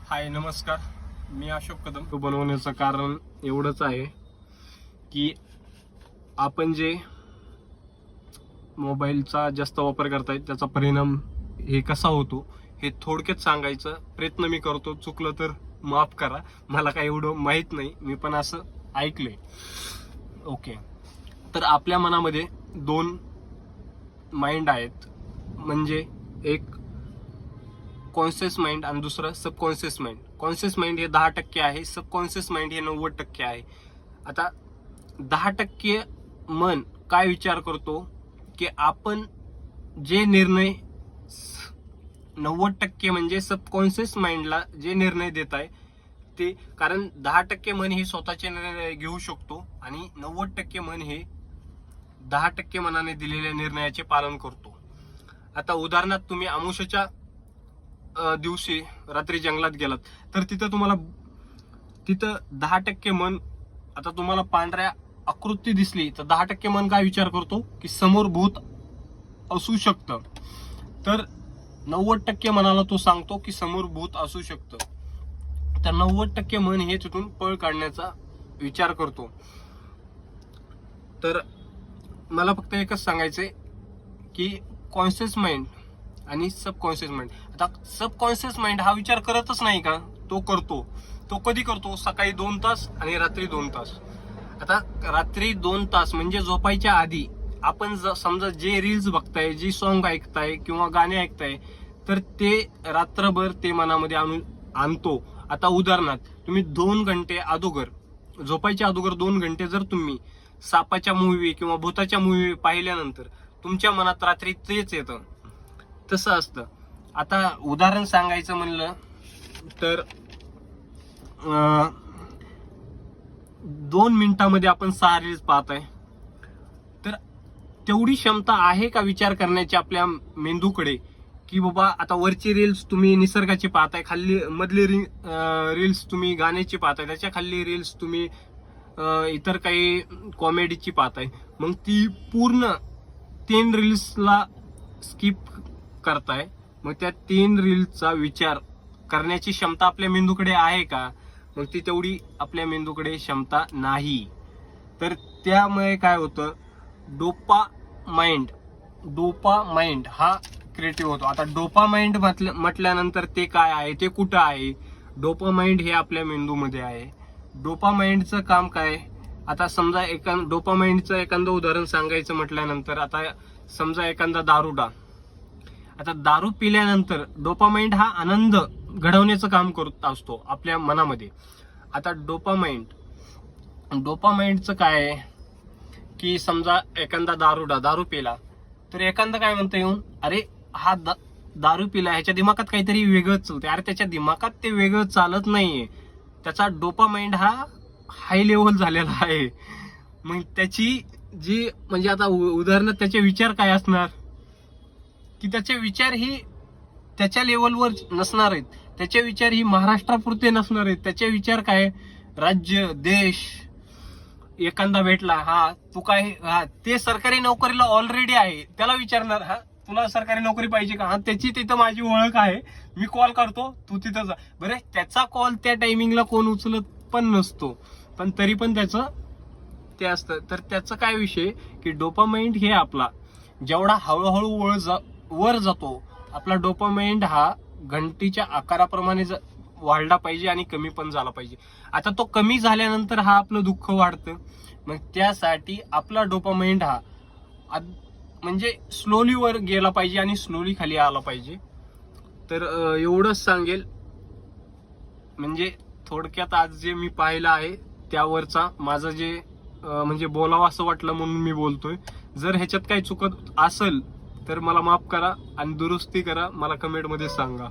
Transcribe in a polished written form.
हाय नमस्कार, मी अशोक कदम. तो बनवण्याचं कारण एवढंच आहे की आपण जे मोबाईलचा जास्त वापर करतायत त्याचा परिणाम हे कसा होतो हे थोडक्यात सांगायचा प्रयत्न मी करतो. चुकलं तर माफ करा, मला काही एवढं माहीत नाही, मी पण असं ऐकलंय. ओके, तर आपल्या मनामध्ये दोन माइंड आहेत, म्हणजे एक कॉन्शियस माइंड आणि दुसरं सबकॉन्शियस माइंड. कॉन्शियस माइंड हे 10% आहे, सबकॉन्शियस माइंड हे 90% आहे. आता 10% मन काय विचार करतो की आपण जे निर्णय 90% म्हणजे सबकॉन्शियस माइंडला जे निर्णय देत आहे ते, कारण 10% मन हे स्वतःचे निर्णय घेऊ शकतो आणि 90% मन हे 10% मनाने दिलेल्या निर्णयाचे पालन करतो. आता उदाहरणार्थ तुम्ही अमावस्येच्या दिवशी रात्री जंगलात गेलात तर तिथं 10% मन, आता तुम्हाला पांढऱ्या आकृती दिसली तर 10% मन काय विचार करतो की समोर भूत असू शकतं, तर 90% मनाला तो सांगतो की समोर भूत असू शकतं. तर 90% मन हे तिथून पळ काढण्याचा विचार करतो. तर मला फक्त एकच सांगायचंय की कॉन्शियस माइंड आणि सबकॉन्शियस माइंड. आता सबकॉन्शियस माइंड हा विचार करतच नाही का, तो करतो. तो कधी करतो? सकाळी 2 तास आणि रात्री 2 तास. आता रात्री 2 तास म्हणजे झोपायच्या आधी आपण समजा जे रील्स बघताय, जी सॉन्ग ऐकताय किंवा गाणे ऐकताय, तर ते रात्रभर ते मनामध्ये आणतो. आता उदाहरणार्थ तुम्ही 2 घंटे अगोदर, झोपायच्या अगोदर 2 घंटे जर तुम्ही सापाच्या मूवी किंवा भूताच्या मूवी पाहिल्यानंतर तुमच्या मनात रात्री तेच येतं. तसं असतं. आता उदाहरण सांगायचं म्हणलं तर 2 मिनिटांमध्ये आपण 6 रील्स पाहताय, तर तेवढी क्षमता आहे का विचार करण्याची आपल्या मेंदूकडे की बाबा आता वरची रील्स तुम्ही निसर्गाची पाहताय, खाली मधली रील्स तुम्ही गाण्याची पाहताय, त्याच्या खाली रील्स तुम्ही इतर काही कॉमेडीची पाहताय, मग ती पूर्ण 3 रील्सला स्किप करताय. मग त्या 3 रील्सचा विचार करण्याची क्षमता आपल्या मेंदूकडे आहे का? मग ती तेवढी आपल्या मेंदूकडे क्षमता नाही. तर त्यामुळे काय होतं, डोपामाइंड हा क्रिएटिव्ह होतो. आता डोपामाइंड म्हटल्यानंतर ते काय आहे, ते कुठं आहे? डोपामाइंड हे आपल्या मेंदूमध्ये आहे. डोपामाइंडचं काम काय? आता समजा डोपामाइंडचं एखादं उदाहरण सांगायचं म्हटल्यानंतर, आता समजा एखादा दारुडा, आता दारू पिल्यानंतर डोपामाइंड हा आनंद घडवण्याचं काम करत असतो आपल्या मनामध्ये. आता डोपामाइंडचं काय आहे की समजा एखादा दारू पिला तर एखादा काय म्हणतं येऊन, अरे हा दारू पिला, ह्याच्या दिमागात काहीतरी वेगळंच चालतंय. अरे त्याच्या दिमागात ते वेगळं चालत नाहीये, त्याचा डोपामाइंड हा हाय लेवल झालेला आहे. मग त्याची जी म्हणजे आता उदाहरणार्थ त्याचे विचार काय असणार की त्याचे विचार ही त्याच्या लेवलवर नसणार आहेत. त्याचे विचार ही महाराष्ट्रापुरते नसणार आहेत. त्याचे विचार काय, राज्य, देश, एखादा भेटला, हा तू काय, हा ते सरकारी नोकरीला ऑलरेडी आहे, त्याला विचारणार, हा तुला सरकारी नोकरी पाहिजे का? हा त्याची तिथं माझी ओळख आहे, मी कॉल करतो, तू तिथं जा. बरं, त्याचा कॉल त्या टायमिंगला कोण उचलत पण नसतो, पण तरी पण त्याचं ते असतं. तर त्याचं काय विषय की डोपामाइंड हे आपला जेवढा हळूहळू वर जातो, आपला डोपामाइंड हा घंटीच्या आकाराप्रमाणे वाढला पाहिजे आणि कमी पण झाला पाहिजे. आता तो कमी झाल्यानंतर हा आपलं दुःख वाढतं. मग त्यासाठी आपला डोपामाइंड हा म्हणजे स्लोली वर गेला पाहिजे आणि स्लोली खाली आला पाहिजे. तर एवढंच सांगेल. म्हणजे थोडक्यात आज जे मी पाहिलं आहे त्यावरचा माझं जे म्हणजे बोलावं असं वाटलं म्हणून मी बोलतोय. जर ह्याच्यात काही चुकत असेल तर मला माफ करा आणि दुरुस्ती करा, मला कमेंटमध्ये सांगा.